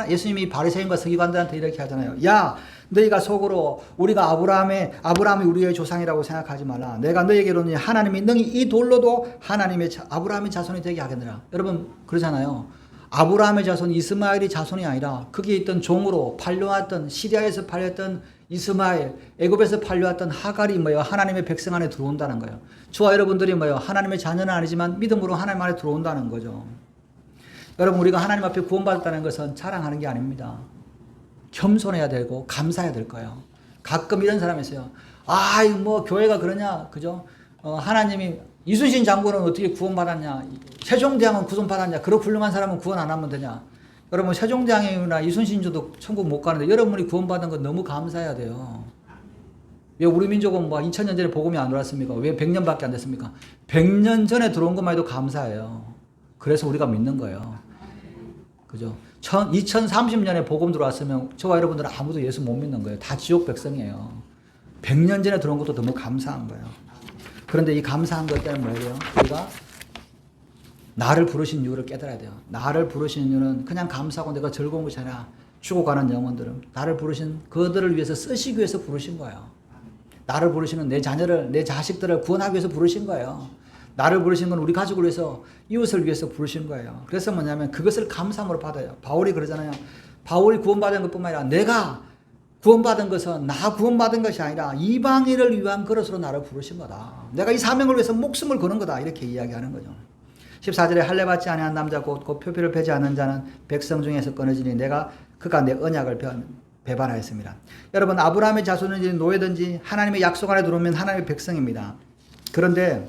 예수님이 바리새인과 서기관들한테 이렇게 하잖아요. 야, 너희가 속으로 우리가 아브라함이 우리의 조상이라고 생각하지 말라. 내가 너희에게로는 하나님이 너희 이 돌로도 아브라함의 자손이 되게 하겠느라. 여러분 그러잖아요. 아브라함의 자손 이스마엘이 자손이 아니라 거기에 있던 종으로 팔려왔던 시리아에서 팔렸던 이스마엘, 애굽에서 팔려왔던 하갈이 하나님의 백성 안에 들어온다는 거예요. 저와 여러분들이 하나님의 자녀는 아니지만 믿음으로 하나님 안에 들어온다는 거죠. 여러분 우리가 하나님 앞에 구원받았다는 것은 자랑하는 게 아닙니다. 겸손해야 되고 감사해야 될 거예요. 가끔 이런 사람이 있어요. 교회가 그러냐, 그죠? 하나님이 이순신 장군은 어떻게 구원받았냐? 세종대왕은 구원받았냐? 그렇게 훌륭한 사람은 구원 안 하면 되냐? 여러분 세종대왕이나 이순신조도 천국 못 가는데 여러분이 구원받은 건 너무 감사해야 돼요. 왜 우리 민족은 뭐 2000년 전에 복음이 안 들어왔습니까? 왜 100년밖에 안 됐습니까? 100년 전에 들어온 것만 해도 감사해요. 그래서 우리가 믿는 거예요. 그죠? 2030년에 복음 들어왔으면 저와 여러분들은 아무도 예수 못 믿는 거예요. 다 지옥 백성이에요. 100년 전에 들어온 것도 너무 감사한 거예요. 그런데 이 감사한 것 때문에 뭐예요? 우리가 나를 부르신 이유를 깨달아야 돼요. 나를 부르신 이유는 그냥 감사하고 내가 즐거운 것이 아니라 죽어가는 영혼들은 나를 부르신 그들을 위해서 쓰시기 위해서 부르신 거예요. 나를 부르시는 내 자녀를, 내 자식들을 구원하기 위해서 부르신 거예요. 나를 부르신 건 우리 가족을 위해서, 이웃을 위해서 부르신 거예요. 그래서 뭐냐면 그것을 감사함으로 받아요. 바울이 그러잖아요. 바울이 구원받은 것뿐만 아니라 내가 구원받은 것은 나 구원받은 것이 아니라 이방인을 위한 그릇으로 나를 부르신 거다. 내가 이 사명을 위해서 목숨을 거는 거다. 이렇게 이야기하는 거죠. 14절에 할례 받지 아니한 남자 곧 표표를 베지 않는 자는 백성 중에서 끊어지니 내가 그가 내 언약을 배반하였습니다. 여러분, 아브라함의 자손이든지 노예든지 하나님의 약속 안에 들어오면 하나님의 백성입니다. 그런데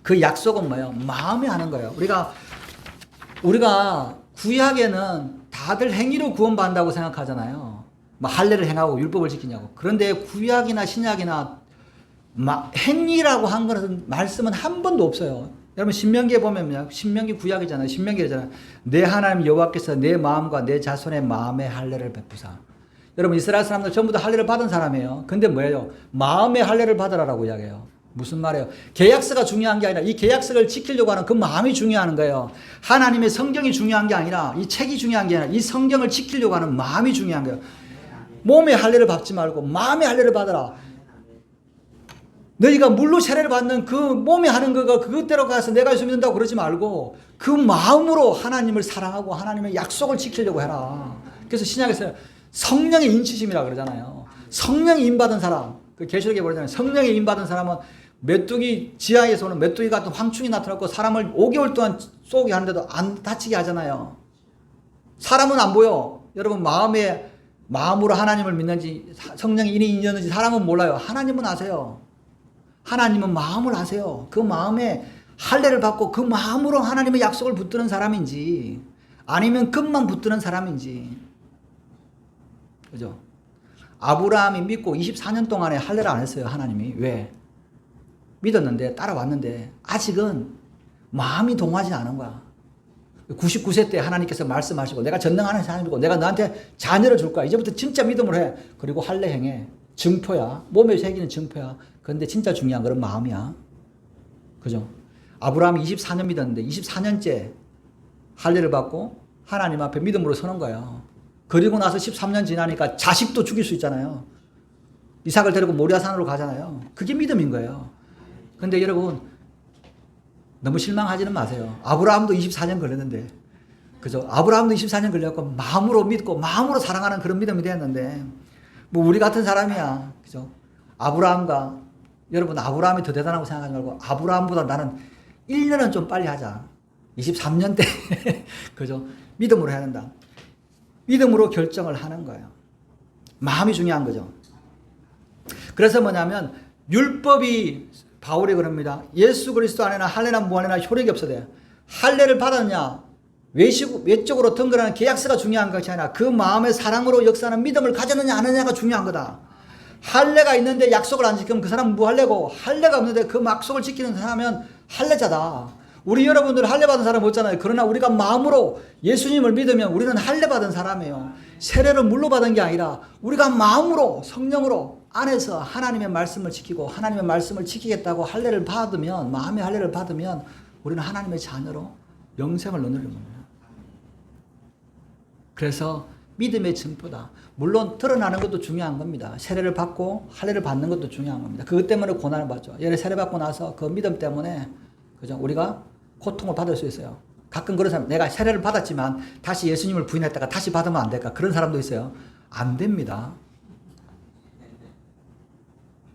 그 약속은 뭐예요? 마음에 하는 거예요. 우리가 구약에는 다들 행위로 구원받는다고 생각하잖아요. 뭐 할례를 행하고 율법을 지키냐고. 그런데 구약이나 신약이나 행위라고 한 것은 말씀은 한 번도 없어요. 여러분 신명기에 보면 신명기 구약이잖아요. 신명기잖아요. 내 하나님 여호와께서 내 마음과 내 자손의 마음에 할례를 베푸사. 여러분 이스라엘 사람들 전부 다 할례를 받은 사람이에요. 근데 뭐예요? 마음의 할례를 받으라라고 이야기해요. 무슨 말이에요? 계약서가 중요한 게 아니라 이 계약서를 지키려고 하는 그 마음이 중요한 거예요. 하나님의 성경이 중요한 게 아니라 이 책이 중요한 게 아니라 이 성경을 지키려고 하는 마음이 중요한 거예요. 몸의 할례를 받지 말고 마음의 할례를 받아라. 너희가 물로 세례를 받는 그 몸에 하는 거가 그것대로 가서 내가 예수 믿는다고 그러지 말고 그 마음으로 하나님을 사랑하고 하나님의 약속을 지키려고 해라. 그래서 신약에서 성령의 인치심이라 그러잖아요. 성령이 인받은 사람, 그 계시록에 보잖아요. 성령이 인받은 사람은 메뚜기 지하에서 오는 메뚜기 같은 황충이 나타났고 사람을 5개월 동안 쏘게 하는데도 안 다치게 하잖아요. 사람은 안 보여. 여러분 마음으로 하나님을 믿는지 성령이 인이 있는지 사람은 몰라요. 하나님은 아세요. 하나님은 마음을 아세요. 그 마음에 할례를 받고 그 마음으로 하나님의 약속을 붙드는 사람인지 아니면 끝만 붙드는 사람인지. 그죠? 아브라함이 믿고 24년 동안에 할례를 안 했어요. 하나님이. 왜? 믿었는데 따라왔는데 아직은 마음이 동하지 않은 거야. 99세 때 하나님께서 말씀하시고 내가 전능하는 하나님이고 내가 너한테 자녀를 줄 거야. 이제부터 진짜 믿음으로 해. 그리고 할례 행해. 증표야. 몸에 새기는 증표야. 그런데 진짜 중요한 건 마음이야. 그죠? 아브라함이 24년 믿었는데 24년째 할례를 받고 하나님 앞에 믿음으로 서는 거예요. 그리고 나서 13년 지나니까 자식도 죽일 수 있잖아요. 이삭을 데리고 모리아산으로 가잖아요. 그게 믿음인 거예요. 근데 여러분 너무 실망하지는 마세요. 아브라함도 24년 걸렸는데, 그죠? 아브라함도 24년 걸렸고 마음으로 믿고 마음으로 사랑하는 그런 믿음이 되었는데, 뭐 우리 같은 사람이야, 그죠? 아브라함과 여러분 아브라함이 더 대단하고 생각하지 말고 아브라함보다 나는 1년은 좀 빨리 하자. 23년 때 그죠? 믿음으로 해야 된다. 믿음으로 결정을 하는 거예요. 마음이 중요한 거죠. 그래서 뭐냐면 율법이 바울이 그럽니다. 예수 그리스도 안에나 할례나 무할례나 효력이 없어도 할례를 받았냐 외적으로 등거하는 계약서가 중요한 것이 아니라 그 마음의 사랑으로 역사하는 믿음을 가졌느냐 안 하느냐가 중요한 거다. 할례가 있는데 약속을 안 지키면 그 사람은 무할례고 할례가 없는데 그 약속을 지키는 사람은 할례자다. 우리 여러분들 할례 받은 사람 없잖아요. 그러나 우리가 마음으로 예수님을 믿으면 우리는 할례 받은 사람이에요. 세례를 물로 받은 게 아니라 우리가 마음으로 성령으로 안에서 하나님의 말씀을 지키고 하나님의 말씀을 지키겠다고 할례를 받으면 마음의 할례를 받으면 우리는 하나님의 자녀로 영생을 얻는 겁니다. 그래서 믿음의 증표다. 물론 드러나는 것도 중요한 겁니다. 세례를 받고 할례를 받는 것도 중요한 겁니다. 그것 때문에 고난을 받죠. 예를 세례 받고 나서 그 믿음 때문에 그죠? 우리가 고통을 받을 수 있어요. 가끔 그런 사람, 내가 세례를 받았지만 다시 예수님을 부인했다가 다시 받으면 안 될까? 그런 사람도 있어요. 안 됩니다.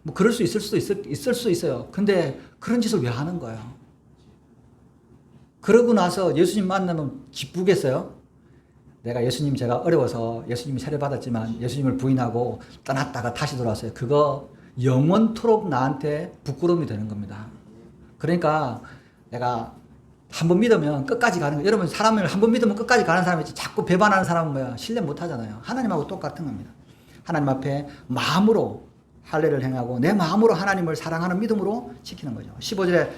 뭐 그럴 수 있을 수 있어요. 근데 그런 짓을 왜 하는 거예요? 그러고 나서 예수님 만나면 기쁘겠어요? 내가 예수님 제가 어려워서 예수님이 세례 받았지만 예수님을 부인하고 떠났다가 다시 돌아왔어요. 그거 영원토록 나한테 부끄러움이 되는 겁니다. 그러니까 내가 한번 믿으면 끝까지 가는 거예요. 여러분 사람을 한번 믿으면 끝까지 가는 사람이지 자꾸 배반하는 사람은 뭐야? 신뢰 못 하잖아요. 하나님하고 똑같은 겁니다. 하나님 앞에 마음으로 할례를 행하고 내 마음으로 하나님을 사랑하는 믿음으로 지키는 거죠. 15절에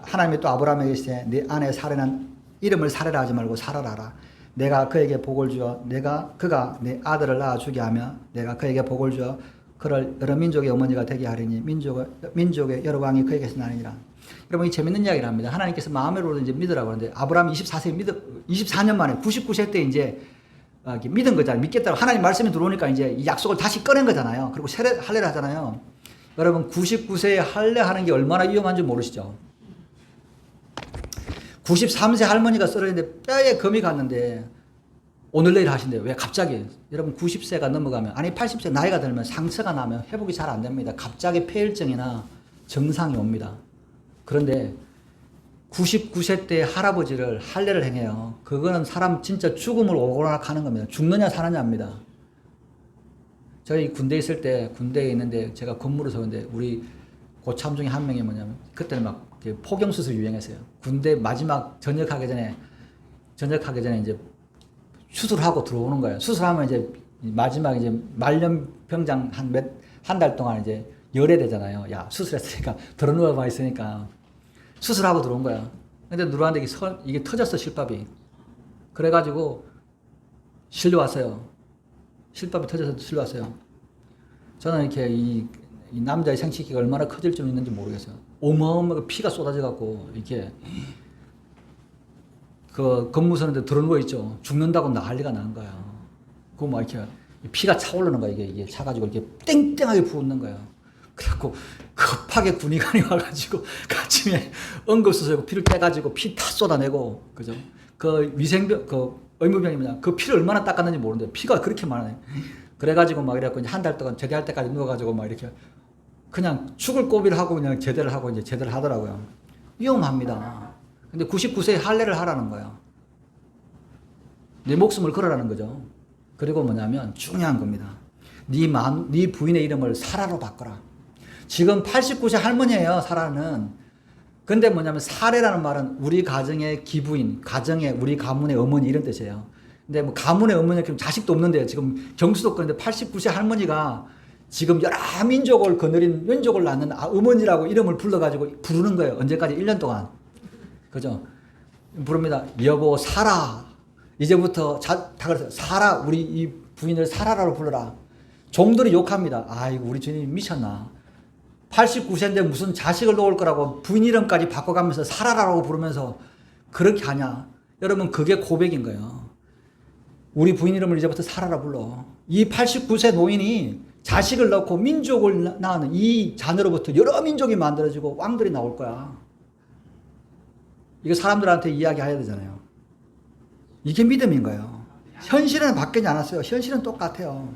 하나님이 또 아브라함에게 이르시되 네 아내 사레는 이름을 사레라 하지 말고 사라라 하라. 내가 그에게 복을 주어 그가 내 아들을 낳아 주게 하며 내가 그에게 복을 주어 그를 여러 민족의 어머니가 되게 하리니 민족의 여러 왕이 그에게서 나느니라. 여러분 이 재밌는 이야기를 합니다. 하나님께서 마음으로 이제 믿으라고 하는데 아브라함이 24년 만에 99세 때 이제 믿은 거잖아요. 믿겠다고 하나님 말씀이 들어오니까 이제 이 약속을 다시 꺼낸 거잖아요. 그리고 할례를 하잖아요. 여러분 99세에 할례하는 게 얼마나 위험한지 모르시죠? 93세 할머니가 쓰러졌는데 뼈에 금이 갔는데 오늘 내일 하신대요. 왜 갑자기? 여러분 90세가 넘어가면 80세 나이가 들면 상처가 나면 회복이 잘 안 됩니다. 갑자기 폐혈증이나 증상이 옵니다. 그런데 99세 때 할아버지를 할례를 행해요. 그거는 사람 진짜 죽음을 오고락 하는 겁니다. 죽느냐 사느냐입니다. 저희 군대에 있을 때 군대에 있는데 제가 건물을 서는데 우리 고참 중에 한 명이 뭐냐면 그때는 막 포경수술 유행했어요. 군대 마지막 전역하기 전에 이제 수술하고 들어오는 거예요. 수술하면 이제 마지막 이제 말년병장 한 달 동안 이제 열애되잖아요. 야 수술했으니까 들어 누워봐 있으니까 수술하고 들어온 거야. 근데 누르는데 이게 터졌어 실밥이. 그래가지고 실려왔어요. 실밥이 터져서 실려왔어요. 저는 이렇게 이 남자의 생식기가 얼마나 커질 줄 있는지 모르겠어요. 어마어마하게 피가 쏟아져갖고 이렇게 그 근무선인데 들어누워 있죠. 죽는다고 난리가 난 거야. 그거 막 이렇게 피가 차오르는 거야. 이게 차가지고 이렇게 땡땡하게 부었는 거야. 그래갖고 급하게 군의관이 와가지고 아침에 응급수술하고 피를 빼가지고 피 다 쏟아내고 그죠? 그 위생병 의무병이 뭐냐 그 피를 얼마나 닦았는지 모르는데 피가 그렇게 많아요. 그래가지고 막 이래갖고 한 달 동안 제대할 때까지 누워가지고 막 이렇게 그냥 죽을 고비를 하고 그냥 제대를 하고 이제 제대를 하더라고요. 위험합니다. 근데 99세에 할례를 하라는 거야. 내 목숨을 걸어라는 거죠. 그리고 뭐냐면 중요한 겁니다. 네 부인의 이름을 사라로 바꿔라. 지금 89세 할머니예요, 사라는. 근데 뭐냐면 사례라는 말은 우리 가정의 기부인, 우리 가문의 어머니 이런 뜻이에요. 근데 뭐 가문의 어머니가 지금 자식도 없는데요. 지금 경수도 없는데 89세 할머니가 지금 여러 민족을 거느린 민족을 낳는 어머니라고 이름을 불러가지고 부르는 거예요. 언제까지? 1년 동안. 그죠? 부릅니다. 여보 사라. 이제부터 다 그랬어요. 사라. 우리 이 부인을 사라라고 불러라. 종들이 욕합니다. 아이고 우리 주님 미쳤나. 89세인데 무슨 자식을 놓을 거라고 부인 이름까지 바꿔가면서 사라라고 부르면서 그렇게 하냐. 여러분 그게 고백인 거예요. 우리 부인 이름을 이제부터 사라라 불러. 이 89세 노인이 자식을 낳고 민족을 낳는 이 자녀로부터 여러 민족이 만들어지고 왕들이 나올 거야. 이거 사람들한테 이야기해야 되잖아요. 이게 믿음인 거예요. 현실은 바뀌지 않았어요. 현실은 똑같아요.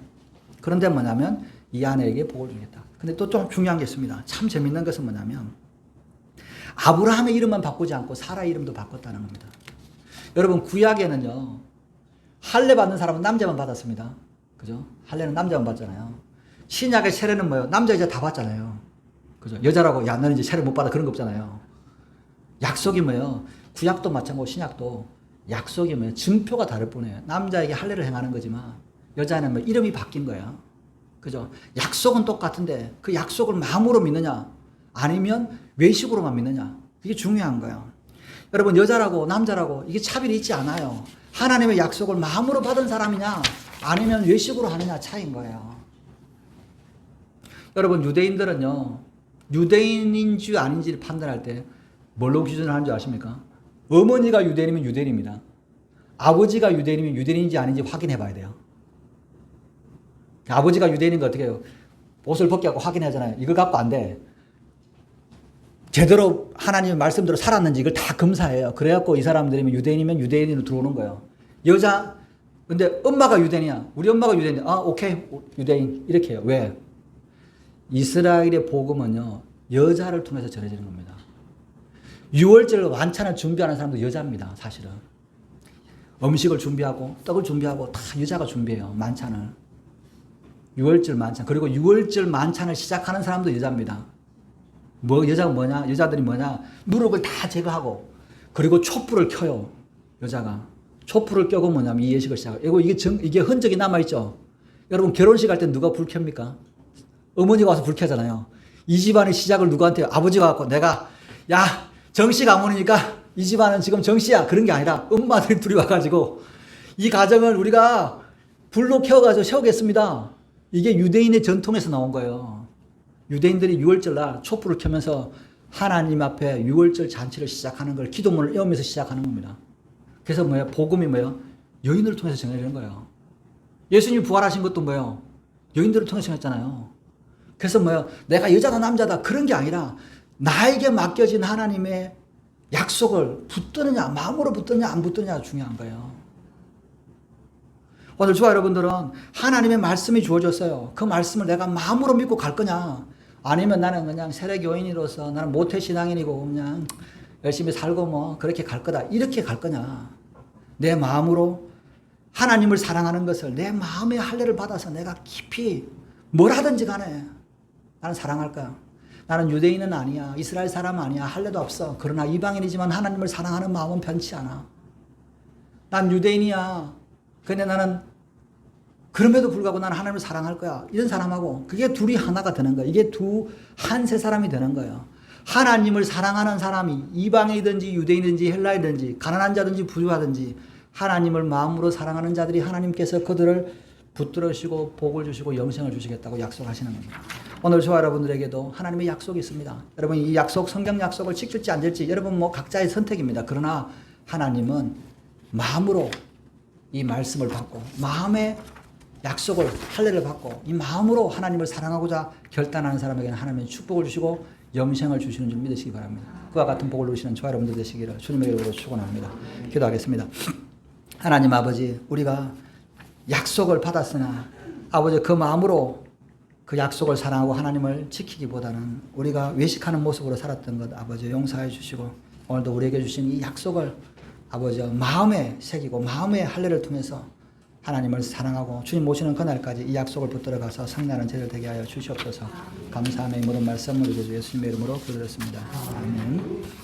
그런데 뭐냐면 이 아내에게 복을 주겠다. 근데 또 좀 중요한 게 있습니다. 참 재밌는 것은 뭐냐면 아브라함의 이름만 바꾸지 않고 사라 이름도 바꿨다는 겁니다. 여러분 구약에는요. 할례 받는 사람은 남자만 받았습니다. 그죠? 할례는 남자만 받잖아요. 신약의 세례는 뭐예요? 남자 여자 다 받잖아요. 그죠? 여자라고 야 너는 이제 세례 못 받아 그런 거 없잖아요. 약속이 뭐예요? 구약도 마찬가지고 신약도 약속이 뭐예요? 증표가 다를 뿐이에요. 남자에게 할례를 행하는 거지만 여자는 뭐 이름이 바뀐 거예요. 그죠? 약속은 똑같은데 그 약속을 마음으로 믿느냐 아니면 외식으로만 믿느냐 이게 중요한 거예요. 여러분 여자라고 남자라고 이게 차별이 있지 않아요. 하나님의 약속을 마음으로 받은 사람이냐 아니면 외식으로 하느냐 차이인 거예요. 여러분 유대인들은요. 유대인인지 아닌지를 판단할 때 뭘로 기준을 하는 줄 아십니까? 어머니가 유대인이면 유대인입니다. 아버지가 유대인이면 유대인인지 아닌지 확인해 봐야 돼요. 아버지가 유대인인 거 어떻게 해요? 옷을 벗게 하고 확인하잖아요. 이걸 갖고 안 돼. 제대로 하나님의 말씀대로 살았는지 이걸 다 검사해요. 그래갖고 이 사람들이면 유대인이면 유대인으로 들어오는 거예요. 근데 엄마가 유대인이야. 우리 엄마가 유대인이야. 아, 오케이. 유대인. 이렇게 해요. 왜? 이스라엘의 복음은요, 여자를 통해서 전해지는 겁니다. 유월절 완찬을 준비하는 사람도 여자입니다, 사실은. 음식을 준비하고, 떡을 준비하고, 다 여자가 준비해요, 만찬을. 유월절 만찬. 그리고 유월절 만찬을 시작하는 사람도 여자입니다. 여자가 뭐냐? 여자들이 뭐냐? 누룩을 다 제거하고, 그리고 촛불을 켜요, 여자가. 촛불을 켜고 뭐냐면 이 예식을 시작해요. 이게 흔적이 남아있죠? 여러분, 결혼식 할 때 누가 불 켭니까? 어머니가 와서 불쾌하잖아요. 이 집안의 시작을 누구한테 아버지가 갖고 내가 야 정씨 가문이니까 이 집안은 지금 정씨야 그런 게 아니라 엄마들이 둘이 와가지고 이 가정을 우리가 불로 켜가지고 세우겠습니다. 이게 유대인의 전통에서 나온 거예요. 유대인들이 6월절 날 촛불을 켜면서 하나님 앞에 6월절 잔치를 시작하는 걸 기도문을 외우면서 시작하는 겁니다. 그래서 뭐예요? 복음이 뭐예요? 여인들을 통해서 전해지는 거예요. 예수님이 부활하신 것도 뭐예요? 여인들을 통해서 전했잖아요. 그래서 뭐예요? 내가 여자다 남자다 그런 게 아니라 나에게 맡겨진 하나님의 약속을 붙드느냐 마음으로 붙드느냐 안 붙드느냐 중요한 거예요. 오늘 저와 여러분들은 하나님의 말씀이 주어졌어요. 그 말씀을 내가 마음으로 믿고 갈 거냐 아니면 나는 그냥 세례교인으로서 나는 모태신앙인이고 그냥 열심히 살고 뭐 그렇게 갈 거다 이렇게 갈 거냐. 내 마음으로 하나님을 사랑하는 것을 내 마음의 할례를 받아서 내가 깊이 뭘 하든지 간에 나는 사랑할 거야. 나는 유대인은 아니야. 이스라엘 사람 아니야. 할례도 없어. 그러나 이방인이지만 하나님을 사랑하는 마음은 변치 않아. 난 유대인이야. 근데 나는 그럼에도 불구하고 나는 하나님을 사랑할 거야. 이런 사람하고 그게 둘이 하나가 되는 거야. 이게 한 세 사람이 되는 거예요. 하나님을 사랑하는 사람이 이방이든지 유대인이든지 헬라이든지 가난한 자든지 부유하든지 하나님을 마음으로 사랑하는 자들이 하나님께서 그들을 붙들으시고 복을 주시고 영생을 주시겠다고 약속하시는 겁니다. 오늘 저와 여러분들에게도 하나님의 약속이 있습니다. 여러분 이 약속 성경 약속을 지킬지 안 될지 여러분 뭐 각자의 선택입니다. 그러나 하나님은 마음으로 이 말씀을 받고 마음의 약속을 할례를 받고 이 마음으로 하나님을 사랑하고자 결단하는 사람에게는 하나님의 축복을 주시고 영생을 주시는 줄 믿으시기 바랍니다. 그와 같은 복을 누리시는 저와 여러분들 되시기를 주님의 이름으로 축원합니다. 기도하겠습니다. 하나님 아버지 우리가 약속을 받았으나 아버지 그 마음으로 그 약속을 사랑하고 하나님을 지키기보다는 우리가 외식하는 모습으로 살았던 것 아버지 용서해 주시고 오늘도 우리에게 주신 이 약속을 아버지 마음에 새기고 마음의 할례를 통해서 하나님을 사랑하고 주님 모시는 그날까지 이 약속을 붙들어가서 성례하는 제를 되게 하여 주시옵소서. 감사함의 모든 말씀을 우리 주 예수님의 이름으로 기도드렸습니다. 아멘.